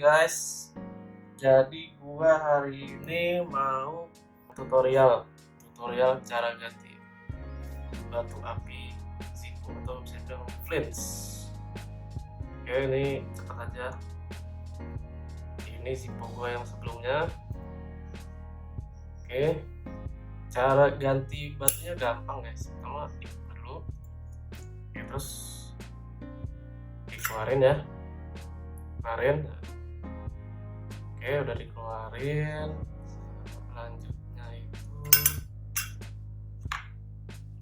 guys, jadi gua hari ini mau tutorial cara ganti batu api Zippo atau bisa dibilang Flints. Oke, ini cepat aja. Ini Zippo gua yang sebelumnya. Oke, cara ganti batunya gampang guys. Pertama dibuka dulu. Oke, terus dikeluarin ya. Oke, udah dikeluarin. Selanjutnya itu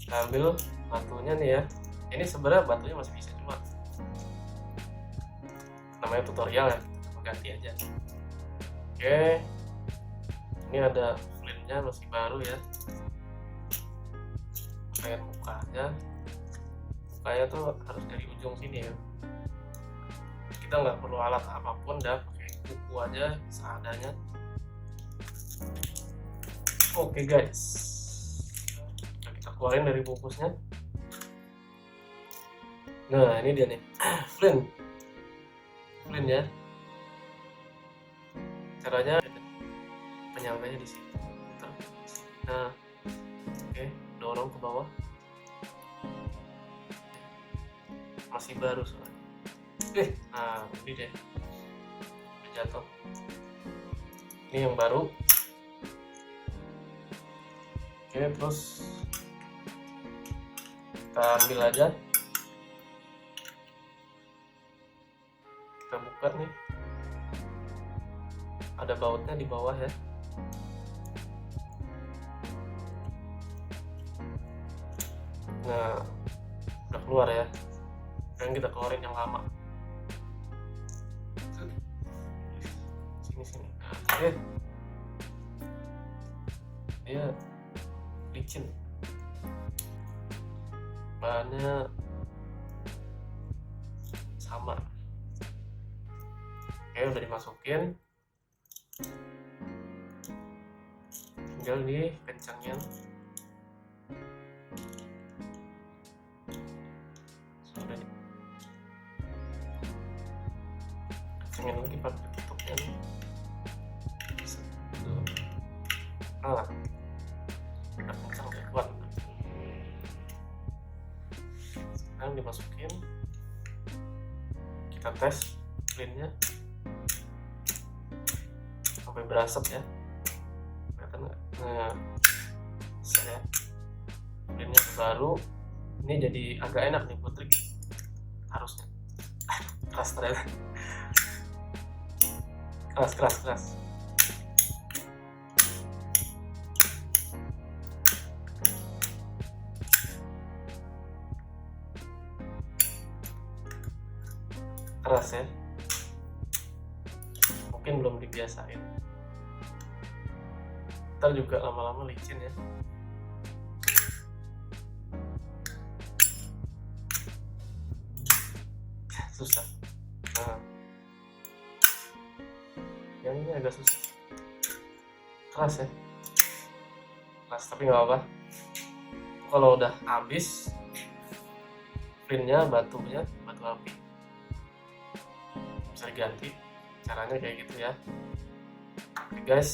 kita ambil batunya nih ya. Ini sebenarnya batunya masih bisa, cuma namanya tutorial ya, kita ganti aja. Oke, ini ada flintnya masih baru ya. Kayak mukanya tuh harus dari ujung sini ya. Kita nggak perlu alat apapun, dah pakai kuku aja seadanya. Oke guys, kita keluarin dari bungkusnya. Nah, ini dia nih flint ya. Caranya penyampainya di sini. Nah, oke, dorong ke bawah. Masih baru soalnya. Nah ini deh, udah jatuh. Ini yang baru. Oke, terus kita ambil aja, kita buka nih, ada bautnya di bawah ya. Nah, udah keluar ya. Sekarang kita keluarin yang lama. Sini. Oke, dia licin, bahannya sama. Oke, udah dimasukin, tinggal dikencangin. Sudah kencangin lagi pakai tutupnya nih. Nah, udah kencang, udah kuat. Sekarang dimasukin, kita tes flintnya sampai berasap ya. Kelihatan nggak? Nah, saya flintnya baru. Ini jadi agak enak nih buat trik, harusnya. Keras ternyata. Keras. Keras ya, mungkin belum dibiasain. Ntar juga lama-lama licin ya. Susah. Nah, yang ini agak susah, keras ya, keras tapi nggak apa-apa. Kalau udah habis flintnya, batu api bisa diganti. Caranya kayak gitu ya. Oke guys,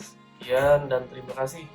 sekian dan terima kasih.